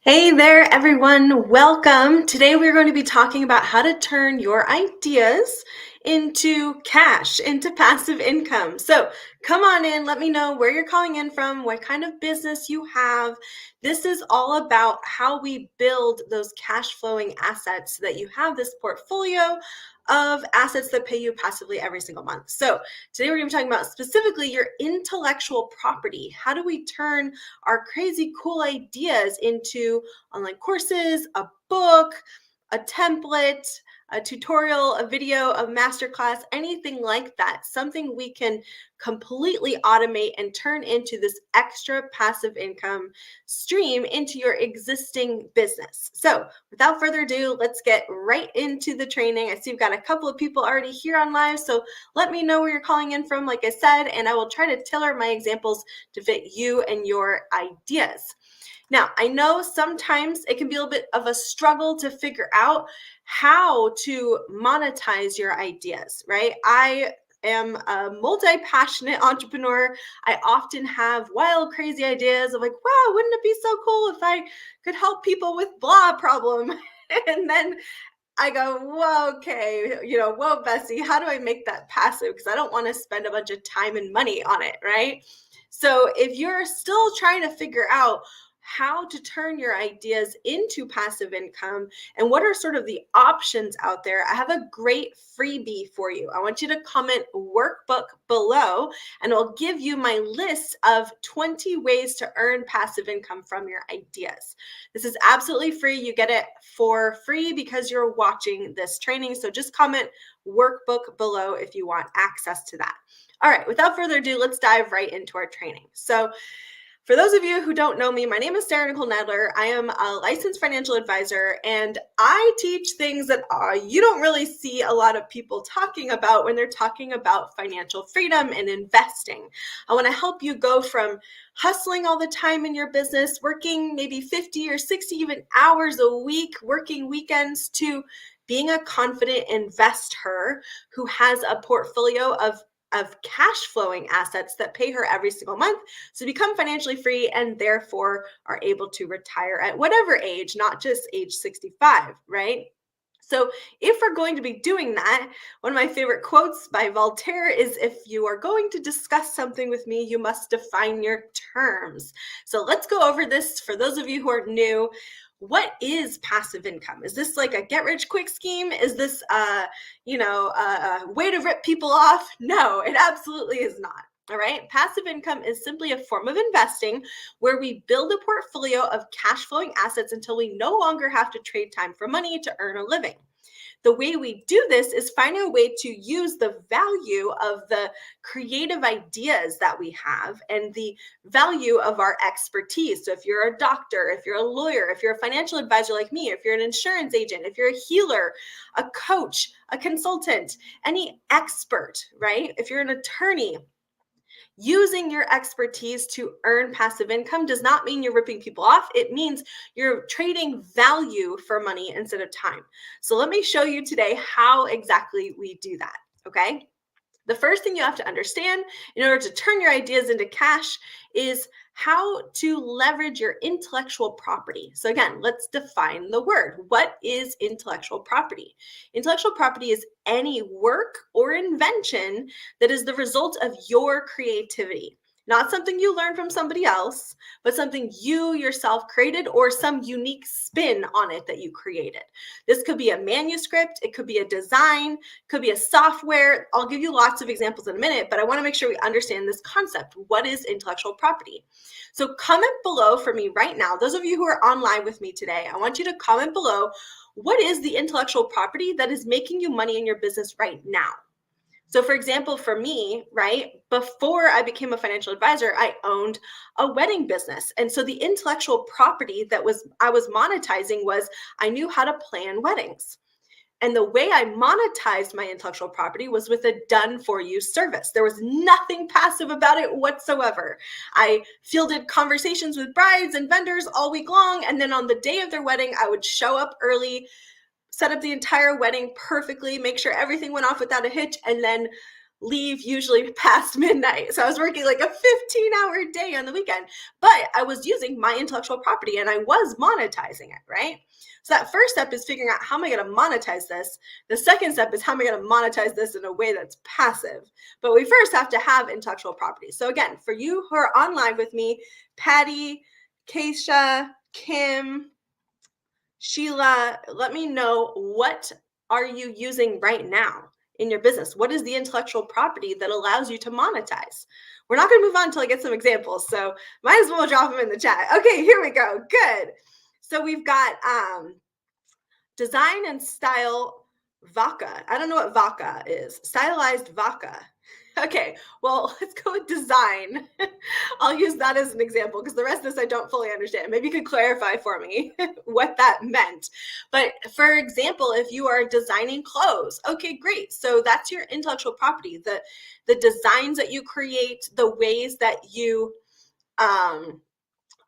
Hey there, everyone. Welcome. Today we're going to be talking about how to turn your ideas into cash, into passive income. So come on in. Let me know where you're calling in from, what kind of business you have. This is all about how we build those cash flowing assets so that you have this portfolio of assets that pay you passively every single month. So today we're going to be talking about specifically your intellectual property. How do we turn our crazy cool ideas into online courses, a book, a template, a tutorial, a video, a masterclass, anything like that, something we can completely automate and turn into this extra passive income stream into your existing business. So without further ado, let's get right into the training. I see we've got a couple of people already here on live, so let me know where you're calling in from, like I said, and I will try to tailor my examples to fit you and your ideas. Now, I know sometimes it can be a little bit of a struggle to figure out how to monetize your ideas, right? I am a multi-passionate entrepreneur. I often have wild, crazy ideas of like, wow, wouldn't it be so cool if I could help people with blah problem? And then I go, whoa, okay, whoa, Bessie, how do I make that passive? Because I don't want to spend a bunch of time and money on it, right? So if you're still trying to figure out how to turn your ideas into passive income and what are sort of the options out there, I have a great freebie for you. I want you to comment workbook below and I'll give you my list of 20 ways to earn passive income from your ideas. This is absolutely free. You get it for free because you're watching this training. So just comment workbook below if you want access to that. All right, without further ado, let's dive right into our training. So for those of you who don't know me, my name is Sarah Nicole Nadler. I am a licensed financial advisor, and I teach things that you don't really see a lot of people talking about when they're talking about financial freedom and investing. I want to help you go from hustling all the time in your business, working maybe 50 or 60 even hours a week, working weekends, to being a confident investor who has a portfolio of cash flowing assets that pay her every single month, so become financially free and therefore are able to retire at whatever age, not just age 65, right? So if we're going to be doing that, one of my favorite quotes by Voltaire is, if you are going to discuss something with me, you must define your terms. So let's go over this for those of you who are new. What is passive income? Is this like a get rich quick scheme? Is this a way to rip people off? No, it absolutely is not. All right. Passive income is simply a form of investing where we build a portfolio of cash flowing assets until we no longer have to trade time for money to earn a living. The way we do this is find a way to use the value of the creative ideas that we have and the value of our expertise. So if you're a doctor, if you're a lawyer, if you're a financial advisor like me, if you're an insurance agent, if you're a healer, a coach, a consultant, any expert, right? If you're an attorney, using your expertise to earn passive income does not mean you're ripping people off. It means you're trading value for money instead of time. So let me show you today how exactly we do that, okay? The first thing you have to understand in order to turn your ideas into cash is how to leverage your intellectual property. So again, let's define the word. What is intellectual property? Intellectual property is any work or invention that is the result of your creativity. Not something you learned from somebody else, but something you yourself created or some unique spin on it that you created. This could be a manuscript, it could be a design, could be a software. I'll give you lots of examples in a minute, but I want to make sure we understand this concept. What is intellectual property? So comment below for me right now. Those of you who are online with me today, I want you to comment below, what is the intellectual property that is making you money in your business right now? So for example, for me, right, before I became a financial advisor, I owned a wedding business. And so the intellectual property that I was monetizing was I knew how to plan weddings. And the way I monetized my intellectual property was with a done for you service. There was nothing passive about it whatsoever. I fielded conversations with brides and vendors all week long. And then on the day of their wedding, I would show up early, set up the entire wedding perfectly, make sure everything went off without a hitch, and then leave usually past midnight. So I was working like a 15-hour day on the weekend, but I was using my intellectual property and I was monetizing it, right? So that first step is figuring out, how am I going to monetize this? The second step is, how am I going to monetize this in a way that's passive? But we first have to have intellectual property. So again, for you who are online with me, Patty, Keisha, Kim, Sheila, let me know, what are you using right now in your business? What is the intellectual property that allows you to monetize? We're not going to move on until I get some examples, so might as well drop them in the chat. Okay, here we go. Good. So we've got design and style vodka. I don't know what vodka is. Stylized vodka. Okay, well, let's go with design. I'll use that as an example because the rest of this I don't fully understand. Maybe you could clarify for me what that meant. But for example, if you are designing clothes, okay, great. So that's your intellectual property, the designs that you create, the ways that you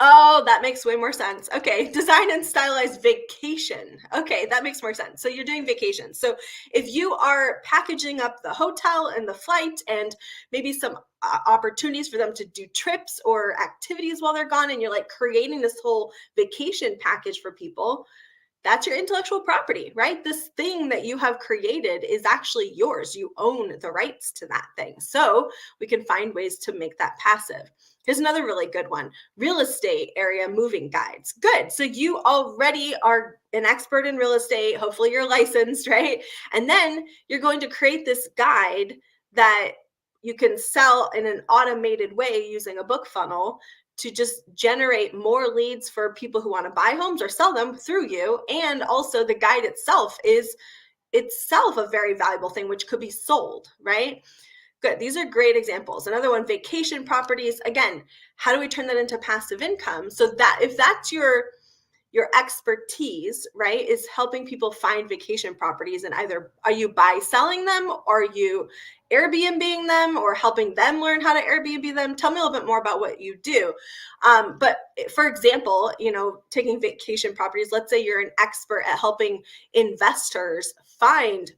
oh, that makes way more sense. Okay, design and stylized vacation. Okay, that makes more sense. So you're doing vacations. So if you are packaging up the hotel and the flight and maybe some opportunities for them to do trips or activities while they're gone, and you're like creating this whole vacation package for people, that's your intellectual property, right? This thing that you have created is actually yours. You own the rights to that thing. So we can find ways to make that passive. Here's another really good one: real estate area moving guides. Good. So you already are an expert in real estate. Hopefully you're licensed, right? And then you're going to create this guide that you can sell in an automated way using a book funnel to just generate more leads for people who want to buy homes or sell them through you. And also the guide itself is itself a very valuable thing, which could be sold, right? Good. These are great examples. Another one, vacation properties. Again, how do we turn that into passive income? So that if that's your expertise, right, is helping people find vacation properties, and either are you buy selling them, or are you Airbnb-ing them, or helping them learn how to Airbnb them? Tell me a little bit more about what you do. But for example, taking vacation properties, let's say you're an expert at helping investors find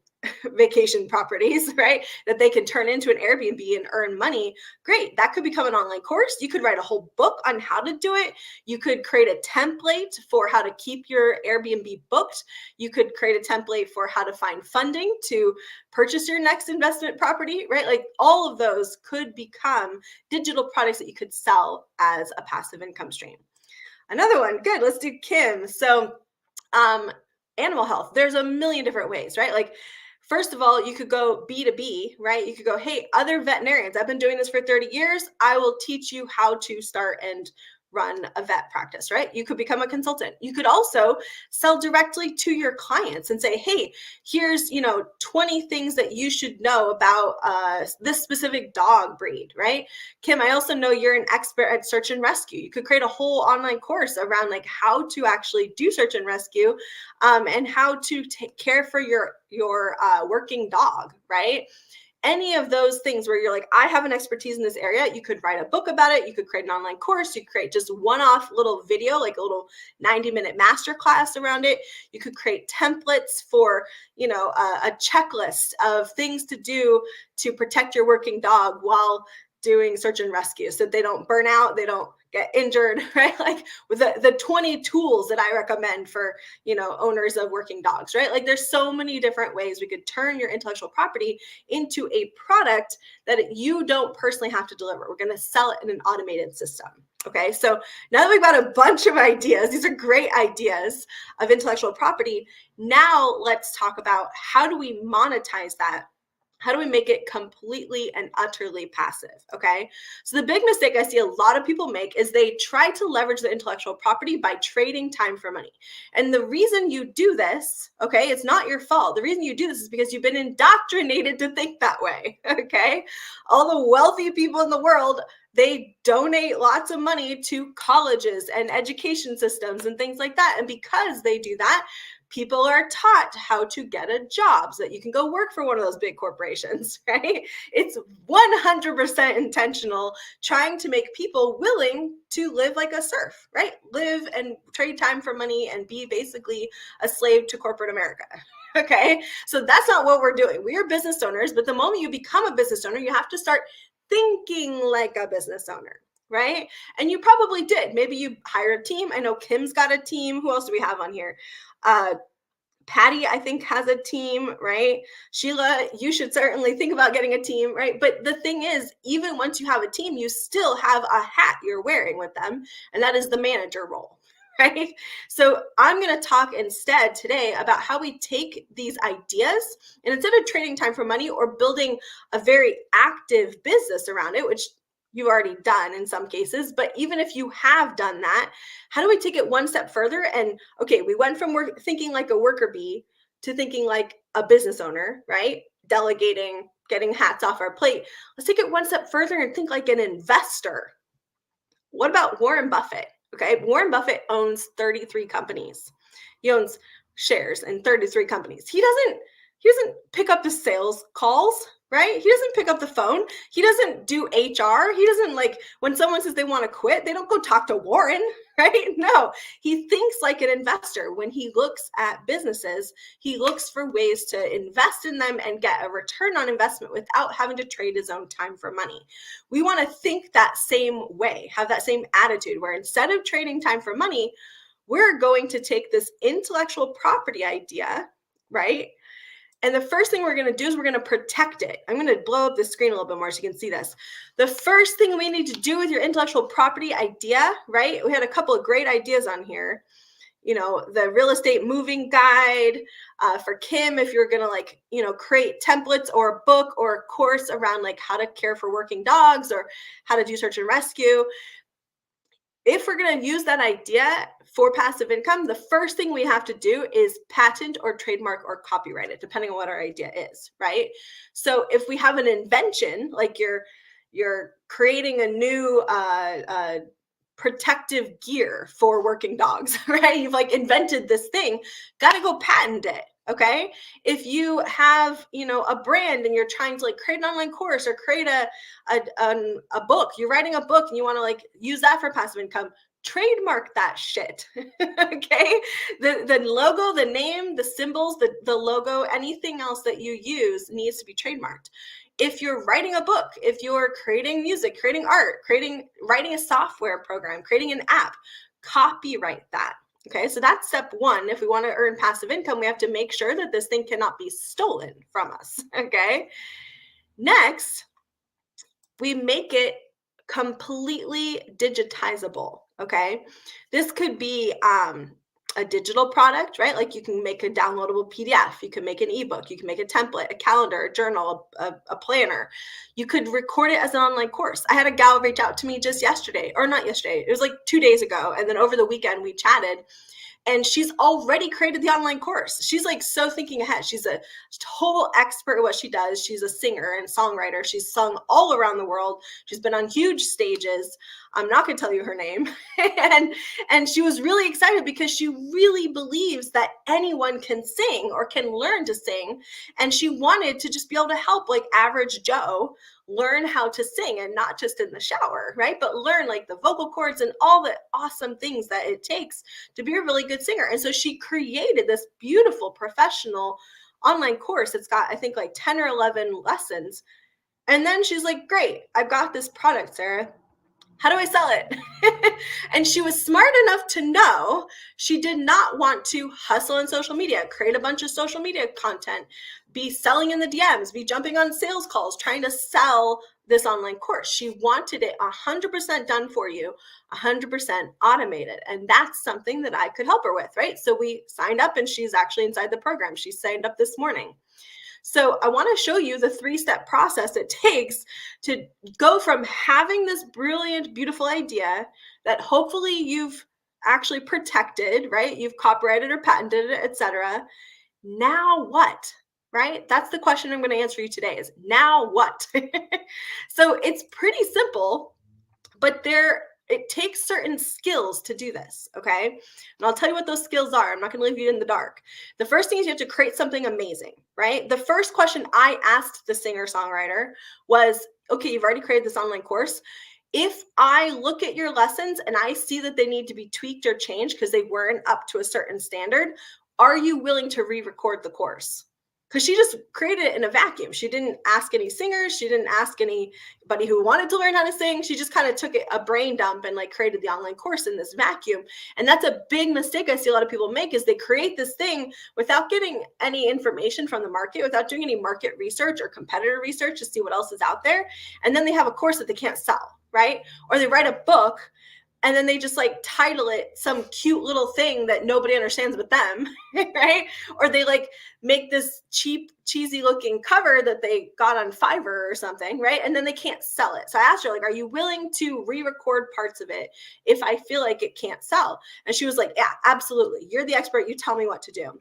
vacation properties, right, that they can turn into an Airbnb and earn money. Great. That could become an online course. You could write a whole book on how to do it. You could create a template for how to keep your Airbnb booked. You could create a template for how to find funding to purchase your next investment property, right? Like all of those could become digital products that you could sell as a passive income stream. Another one. Good. Let's do Kim. So animal health. There's a million different ways, right? Like, first of all, you could go B2B, right? You could go, hey, other veterinarians, I've been doing this for 30 years. I will teach you how to start and run a vet practice, right? You could become a consultant. You could also sell directly to your clients and say, hey, here's, 20 things that you should know about this specific dog breed, right? Kim, I also know you're an expert at search and rescue. You could create a whole online course around like how to actually do search and rescue and how to take care for your working dog, right? Any of those things where you're like, I have an expertise in this area, you could write a book about it. You could create an online course. You could create just one-off little video, like a little 90-minute masterclass around it. You could create templates for, a checklist of things to do to protect your working dog while doing search and rescue, so they don't burn out, they don't get injured, right? Like with the 20 tools that I recommend for, owners of working dogs, right? Like there's so many different ways we could turn your intellectual property into a product that you don't personally have to deliver. We're going to sell it in an automated system. Okay. So now that we've got a bunch of ideas, these are great ideas of intellectual property. Now let's talk about, how do we monetize that? How do we make it completely and utterly passive? Okay. So the big mistake I see a lot of people make is they try to leverage the intellectual property by trading time for money. And the reason you do this, okay, it's not your fault. The reason you do this is because you've been indoctrinated to think that way. Okay. All the wealthy people in the world, they donate lots of money to colleges and education systems and things like that. And because they do that, People are taught how to get a job so that you can go work for one of those big corporations, right? It's 100% intentional, trying to make people willing to live like a serf, right? Live and trade time for money and be basically a slave to corporate America. Okay, so that's not what we're doing. We are business owners, but the moment you become a business owner, you have to start thinking like a business owner, right? And you probably did. Maybe you hired a team. I know Kim's got a team. Who else do we have on here? Patty, I think, has a team, right? Sheila, you should certainly think about getting a team, right? But the thing is, even once you have a team, you still have a hat you're wearing with them, and that is the manager role, right? So I'm going to talk instead today about how we take these ideas, and instead of trading time for money or building a very active business around it, which you've already done in some cases, but even if you have done that, how do we take it one step further? And okay, we went from thinking like a worker bee to thinking like a business owner, right? Delegating, getting hats off our plate. Let's take it one step further and think like an investor. What about Warren Buffett? Okay, Warren Buffett owns 33 companies. He owns shares in 33 companies. He doesn't pick up the sales calls, right? He doesn't pick up the phone. He doesn't do HR. He doesn't, like, when someone says they want to quit, they don't go talk to Warren, right? No, he thinks like an investor. When he looks at businesses, he looks for ways to invest in them and get a return on investment without having to trade his own time for money. We want to think that same way, have that same attitude where instead of trading time for money, we're going to take this intellectual property idea, right? And the first thing we're going to do is we're going to protect it. I'm going to blow up the screen a little bit more so you can see this. The first thing we need to do with your intellectual property idea, right? We had a couple of great ideas on here. You know, the real estate moving guide for Kim, if you're going to create templates or a book or a course around like how to care for working dogs or how to do search and rescue. If we're going to use that idea for passive income, the first thing we have to do is patent or trademark or copyright it, depending on what our idea is, right? So if we have an invention, like you're creating a new protective gear for working dogs, right? You've like invented this thing, got to go patent it. Okay. If you have, a brand and you're trying to like create an online course or create a book, you're writing a book and you want to like use that for passive income, trademark that shit. Okay. The logo, the name, the symbols, the logo, anything else that you use needs to be trademarked. If you're writing a book, if you're creating music, creating art, writing a software program, creating an app, copyright that. Okay, so that's step one. If we want to earn passive income, we have to make sure that this thing cannot be stolen from us. Okay, next, we make it completely digitizable. Okay, this could be a digital product, right? Like you can make a downloadable PDF, you can make an ebook, you can make a template, a calendar, a journal, a planner. You could record it as an online course. I had a gal reach out to me just yesterday, or not yesterday, it was like 2 days ago. And then over the weekend we chatted and she's already created the online course. She's like so thinking ahead. She's a total expert at what she does. She's a singer and songwriter. She's sung all around the world. She's been on huge stages. I'm not going to tell you her name. and she was really excited because she really believes that anyone can sing or can learn to sing. And she wanted to just be able to help like average Joe learn how to sing, and not just in the shower, right? But learn like the vocal cords and all the awesome things that it takes to be a really good singer. And so she created this beautiful professional online course. It's got, I think, like 10 or 11 lessons. And then she's like, great, I've got this product, Sarah. How do I sell it? And she was smart enough to know she did not want to hustle on social media, create a bunch of social media content, be selling in the DMs, be jumping on sales calls, trying to sell this online course. She wanted it 100% done for you, 100% automated. And that's something that I could help her with, right? So we signed up and she's actually inside the program. She signed up this morning. So I want to show you the 3-step process it takes to go from having this brilliant, beautiful idea that hopefully you've actually protected, right? You've copyrighted or patented it, etc. Now what? Right? That's the question I'm going to answer you today is now what? So it's pretty simple, but there It takes certain skills to do this, okay? And I'll tell you what those skills are. I'm not going to leave you in the dark. The first thing is you have to create something amazing, right? The first question I asked the singer-songwriter was, okay, you've already created this online course. If I look at your lessons and I see that they need to be tweaked or changed because they weren't up to a certain standard, are you willing to re-record the course? Because she just created it in a vacuum. She didn't ask any singers. She didn't ask anybody who wanted to learn how to sing. She just kind of took a brain dump and like created the online course in this vacuum. And that's a big mistake I see a lot of people make, is they create this thing without getting any information from the market, without doing any market research or competitor research to see what else is out there. And then they have a course that they can't sell, right? Or they write a book and then they just like title it some cute little thing that nobody understands but them, right? Or they like make this cheap, cheesy looking cover that they got on Fiverr or something, right? And then they can't sell it. So I asked her, like, are you willing to re-record parts of it if I feel like it can't sell? And she was like, yeah, absolutely. You're the expert. You tell me what to do.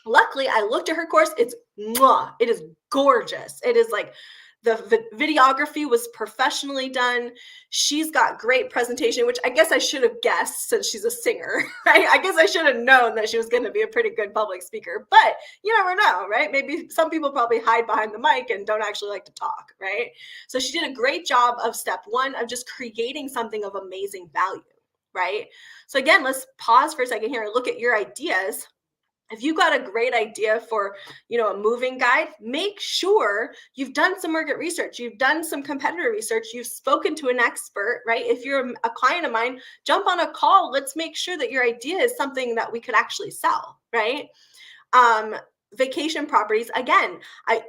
Luckily, I looked at her course. It is gorgeous. It is like, the videography was professionally done. She's got great presentation, which I guess I should have guessed since she's a singer, right? I guess I should have known that she was going to be a pretty good public speaker, but you never know, right? Maybe some people probably hide behind the mic and don't actually like to talk, right? So she did a great job of step one of just creating something of amazing value, right? So again, let's pause for a second here and look at your ideas. If you've got a great idea for, a moving guide, make sure you've done some market research, you've done some competitor research, you've spoken to an expert, right? If you're a client of mine, jump on a call. Let's make sure that your idea is something that we could actually sell, right? Vacation properties, again,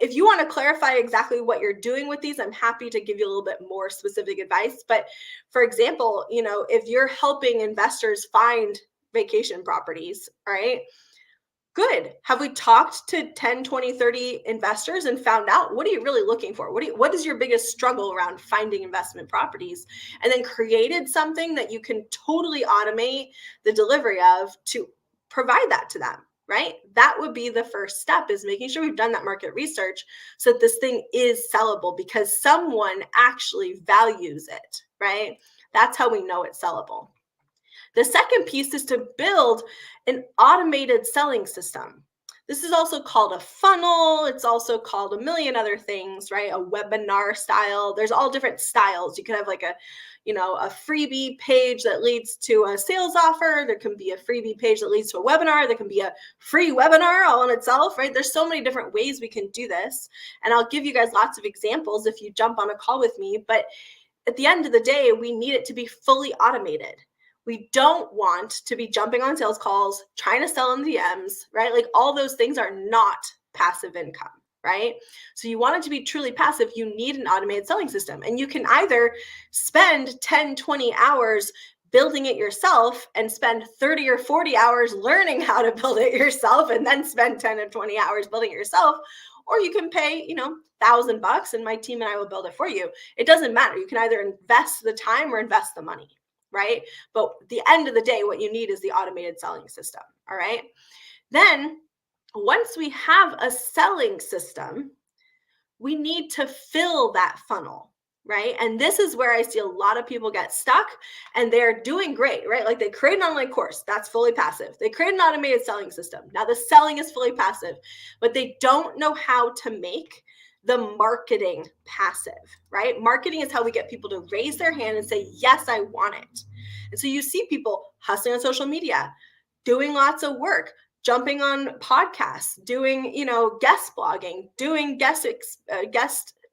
if you want to clarify exactly what you're doing with these, I'm happy to give you a little bit more specific advice. But for example, if you're helping investors find vacation properties, right? Good. Have we talked to 10, 20, 30 investors and found out, what are you really looking for? What is your biggest struggle around finding investment properties? And then created something that you can totally automate the delivery of to provide that to them, right? That would be the first step, is making sure we've done that market research so that this thing is sellable because someone actually values it, right? That's how we know it's sellable. The second piece is to build an automated selling system. This is also called a funnel. It's also called a million other things, right? A webinar style. There's all different styles. You could have like a freebie page that leads to a sales offer. There can be a freebie page that leads to a webinar. There can be a free webinar all in itself, right? There's so many different ways we can do this. And I'll give you guys lots of examples if you jump on a call with me. But at the end of the day, we need it to be fully automated. We don't want to be jumping on sales calls, trying to sell in DMs, right? Like all those things are not passive income, right? So you want it to be truly passive, you need an automated selling system. And you can either spend 10, 20 hours building it yourself and spend 30 or 40 hours learning how to build it yourself and then spend 10 or 20 hours building it yourself. Or you can pay, $1,000 and my team and I will build it for you. It doesn't matter. You can either invest the time or invest the money, right? But at the end of the day, what you need is the automated selling system, all right? Then once we have a selling system, we need to fill that funnel, right? And this is where I see a lot of people get stuck and they're doing great, right? Like they create an online course, that's fully passive. They create an automated selling system. Now the selling is fully passive, but they don't know how to make the marketing passive, right? Marketing is how we get people to raise their hand and say, yes, I want it. And so you see people hustling on social media, doing lots of work, jumping on podcasts, doing, guest blogging, doing guest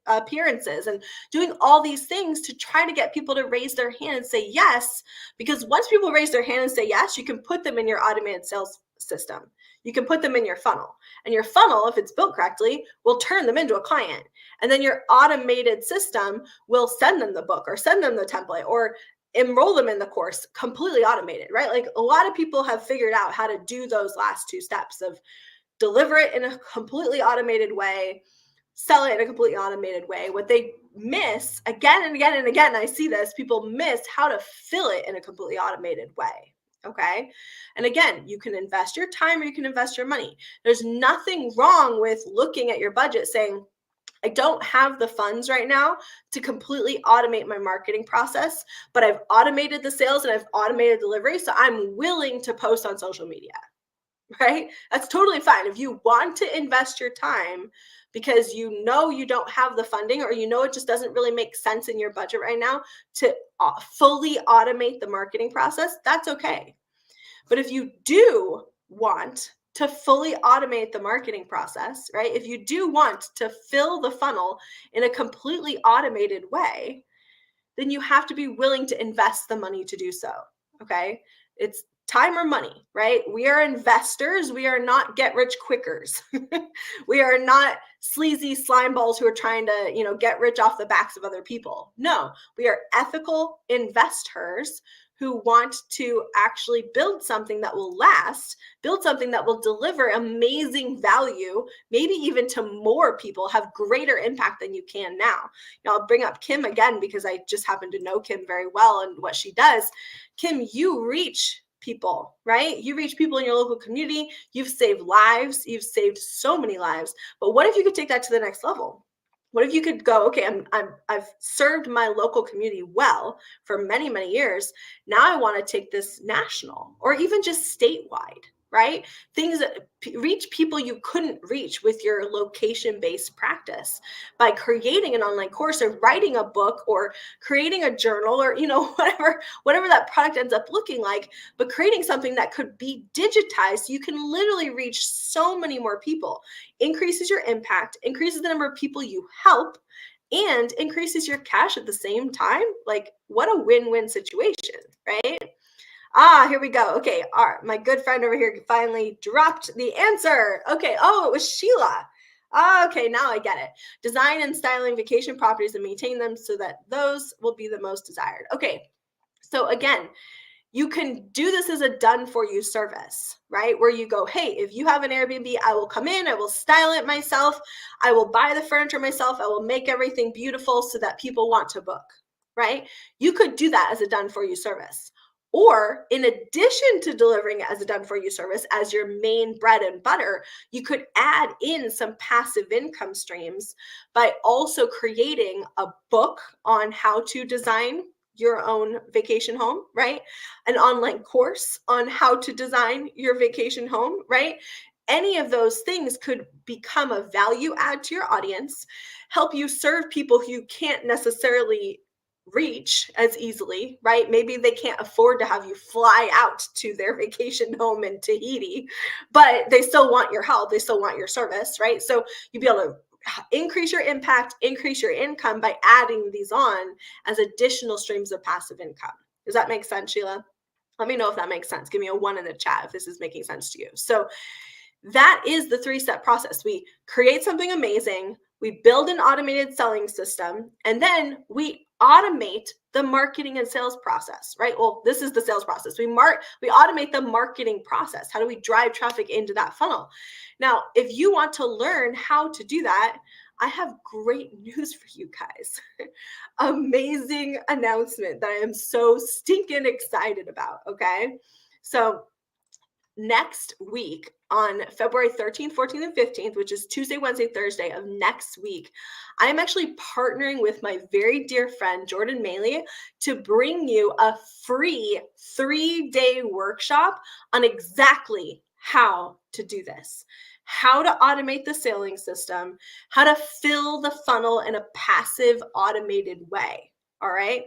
appearances, and doing all these things to try to get people to raise their hand and say yes. Because once people raise their hand and say yes, you can put them in your automated sales system. You can put them in your funnel, and your funnel, if it's built correctly, will turn them into a client. And then your automated system will send them the book or send them the template or enroll them in the course completely automated, right? Like a lot of people have figured out how to do those last two steps of deliver it in a completely automated way, sell it in a completely automated way. What they miss again and again and again, I see this, people miss how to fill it in a completely automated way. Okay. And again, you can invest your time or you can invest your money. There's nothing wrong with looking at your budget saying, I don't have the funds right now to completely automate my marketing process, but I've automated the sales and I've automated delivery. So I'm willing to post on social media, right? That's totally fine. If you want to invest your time because you know you don't have the funding, or you know it just doesn't really make sense in your budget right now to fully automate the marketing process, that's okay. But if you do want to fully automate the marketing process, right? If you do want to fill the funnel in a completely automated way, then you have to be willing to invest the money to do so. Okay. It's time or money, right? We are investors. We are not get rich quickers. We are not sleazy slime balls who are trying to, get rich off the backs of other people. No, we are ethical investors who want to actually build something that will last, build something that will deliver amazing value, maybe even to more people, have greater impact than you can now. Now, I'll bring up Kim again because I just happen to know Kim very well and what she does. Kim, you reach people, right? You reach people in your local community. You've saved lives. You've saved so many lives. But what if you could take that to the next level? What if you could go, okay, I've served my local community well for many, many years. Now I want to take this national or even just statewide, right? Things that reach people you couldn't reach with your location-based practice by creating an online course or writing a book or creating a journal or, whatever that product ends up looking like, but creating something that could be digitized so you can literally reach so many more people. Increases your impact, increases the number of people you help, and increases your cash at the same time. Like, what a win-win situation, right? Here we go. Okay, my good friend over here finally dropped the answer. Okay, it was Sheila. Okay, now I get it. Design and styling vacation properties and maintain them so that those will be the most desired. Okay, so again, you can do this as a done for you service, right? Where you go, hey, if you have an Airbnb, I will come in, I will style it myself, I will buy the furniture myself, I will make everything beautiful so that people want to book, right? You could do that as a done for you service. Or in addition to delivering it as a done for you service as your main bread and butter, you could add in some passive income streams by also creating a book on how to design your own vacation home, right? An online course on how to design your vacation home, right? Any of those things could become a value add to your audience, help you serve people who you can't necessarily reach as easily, right? Maybe they can't afford to have you fly out to their vacation home in Tahiti, but they still want your help. They still want your service, right? So you'd be able to increase your impact, increase your income by adding these on as additional streams of passive income. Does that make sense, Sheila? Let me know if that makes sense. Give me a 1 in the chat if this is making sense to you. So that is the 3-step process. We create something amazing, we build an automated selling system, and then we automate the marketing and sales process, right? Well, this is the sales process. We automate the marketing process. How do we drive traffic into that funnel? Now, if you want to learn how to do that, I have great news for you guys. Amazing announcement that I am so stinking excited about, okay? So next week on February 13th, 14th, and 15th, which is Tuesday, Wednesday, Thursday of next week, I'm actually partnering with my very dear friend, Jordan Maley, to bring you a free 3-day workshop on exactly how to do this, how to automate the selling system, how to fill the funnel in a passive automated way. All right.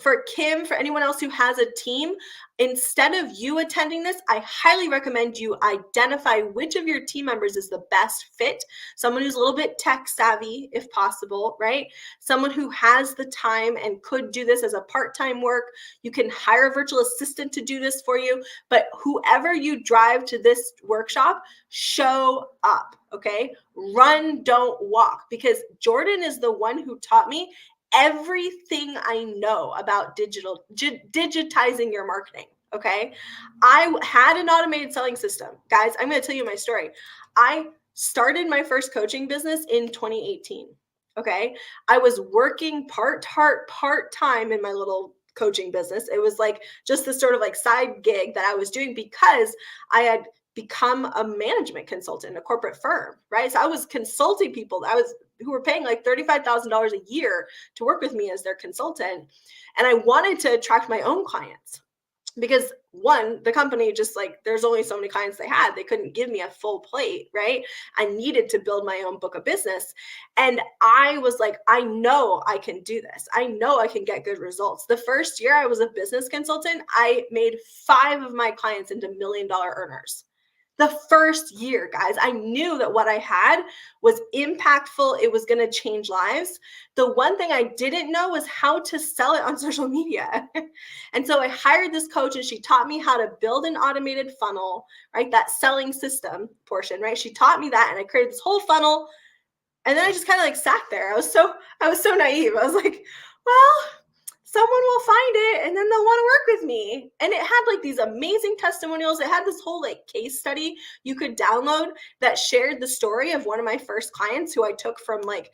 For Kim, for anyone else who has a team, instead of you attending this, I highly recommend you identify which of your team members is the best fit. Someone who's a little bit tech savvy, if possible, right? Someone who has the time and could do this as a part-time work. You can hire a virtual assistant to do this for you, but whoever you drive to this workshop, show up, okay? Run, don't walk, because Jordan is the one who taught me everything I know about digitizing your marketing. Okay. I had an automated selling system. Guys, I'm going to tell you my story. I started my first coaching business in 2018. Okay. I was working part-time in my little coaching business. It was like just this sort of like side gig that I was doing because I had become a management consultant in a corporate firm, right? So I was consulting people who were paying like $35,000 a year to work with me as their consultant. And I wanted to attract my own clients because one, the company just like there's only so many clients they had. They couldn't give me a full plate, right? I needed to build my own book of business. And I was like, I know I can do this. I know I can get good results. The first year I was a business consultant, I made 5 of my clients into $1 million earners. The first year, guys, I knew that what I had was impactful. It was going to change lives. The one thing I didn't know was how to sell it on social media. And so I hired this coach and she taught me how to build an automated funnel, right? That selling system portion, right? She taught me that and I created this whole funnel. And then I just kind of like sat there. I was so naive. I was like, well, someone will find it and then they'll want to work with me. And it had like these amazing testimonials. It had this whole like case study you could download that shared the story of one of my first clients who I took from like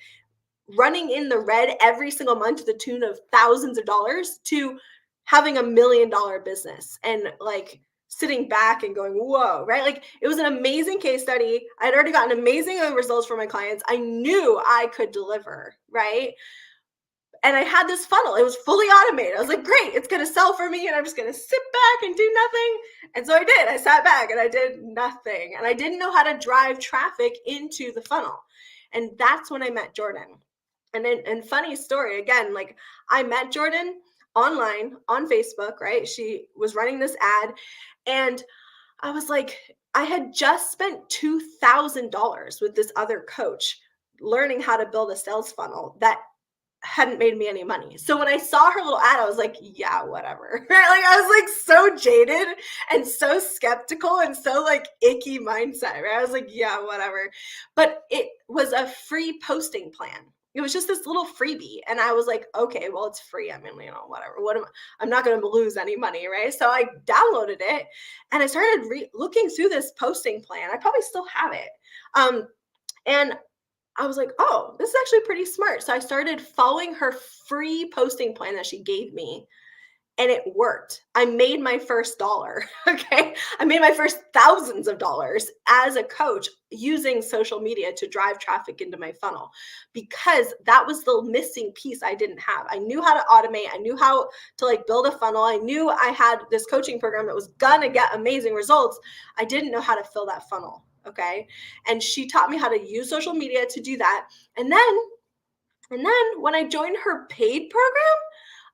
running in the red every single month to the tune of thousands of dollars to having $1 million business and like sitting back and going, whoa, right? Like it was an amazing case study. I'd already gotten amazing results for my clients. I knew I could deliver, right? And I had this funnel. It was fully automated. I was like, great, it's going to sell for me and I'm just going to sit back and do nothing. And so I did. I sat back and I did nothing. And I didn't know how to drive traffic into the funnel. And that's when I met Jordan. And funny story, again, like I met Jordan online on Facebook, right? She was running this ad and I was like, I had just spent $2,000 with this other coach learning how to build a sales funnel that hadn't made me any money. So when I saw her little ad, I was like, yeah, whatever. Right? Like I was like so jaded and so skeptical and so like icky mindset, right? I was like, yeah, whatever. But it was a free posting plan. It was just this little freebie. And I was like, okay, well, it's free. I mean, whatever. I'm not going to lose any money, right? So I downloaded it and I started looking through this posting plan. I probably still have it. And I was like, oh, this is actually pretty smart. So I started following her free posting plan that she gave me and it worked. I made my first dollar. Okay. I made my first thousands of dollars as a coach using social media to drive traffic into my funnel because that was the missing piece I didn't have. I knew how to automate. I knew how to like build a funnel. I knew I had this coaching program that was gonna get amazing results. I didn't know how to fill that funnel. Okay. And she taught me how to use social media to do that. And then when I joined her paid program,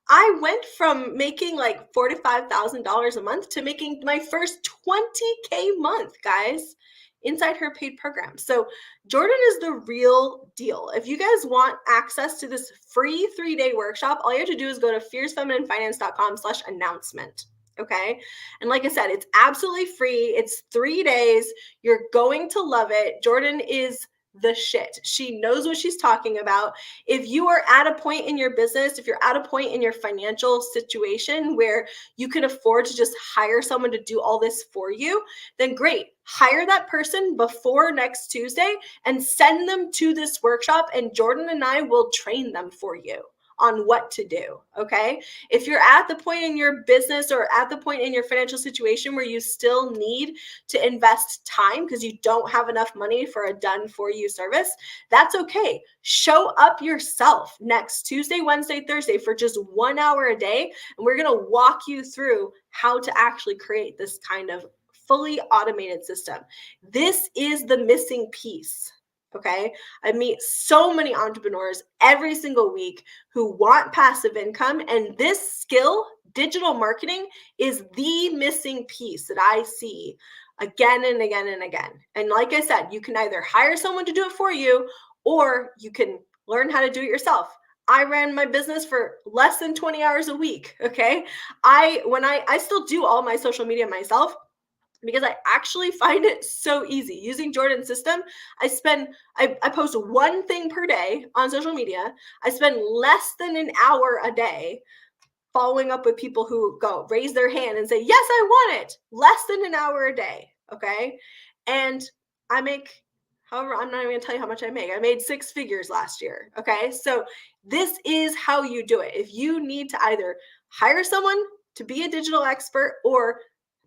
I went from making like $45,000 a month to making my first 20K month, guys, inside her paid program. So Jordan is the real deal. If you guys want access to this free 3-day workshop, all you have to do is go to fiercefemininefinance.com/announcement. Okay. And like I said, it's absolutely free. It's 3 days. You're going to love it. Jordan is the shit. She knows what she's talking about. If you are at a point in your business, if you're at a point in your financial situation where you can afford to just hire someone to do all this for you, then great. Hire that person before next Tuesday and send them to this workshop, and Jordan and I will train them for you on what to do. Okay. If you're at the point in your business or at the point in your financial situation where you still need to invest time because you don't have enough money for a done for you service, that's okay. Show up yourself next Tuesday, Wednesday, Thursday for just 1 hour a day. And we're going to walk you through how to actually create this kind of fully automated system. This is the missing piece. Okay. I meet so many entrepreneurs every single week who want passive income. And this skill, digital marketing, is the missing piece that I see again and again and again. And like I said, you can either hire someone to do it for you or you can learn how to do it yourself. I ran my business for less than 20 hours a week. Okay. I still do all my social media myself, because I actually find it so easy. Using Jordan's system, I post one thing per day on social media. I spend less than an hour a day following up with people who go raise their hand and say, yes, I want it. Less than an hour a day. Okay. And I make, however, I'm not even gonna tell you how much I make. I made 6 figures last year. Okay. So this is how you do it. If you need to either hire someone to be a digital expert or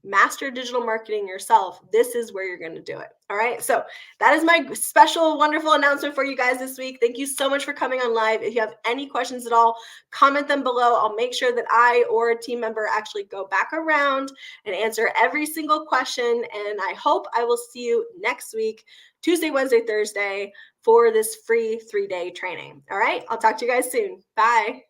master digital marketing yourself, this is where you're going to do it. All right. So that is my special, wonderful announcement for you guys this week. Thank you so much for coming on live. If you have any questions at all, comment them below. I'll make sure that I or a team member actually go back around and answer every single question. And I hope I will see you next week, Tuesday, Wednesday, Thursday, for this free 3-day training. All right. I'll talk to you guys soon. Bye.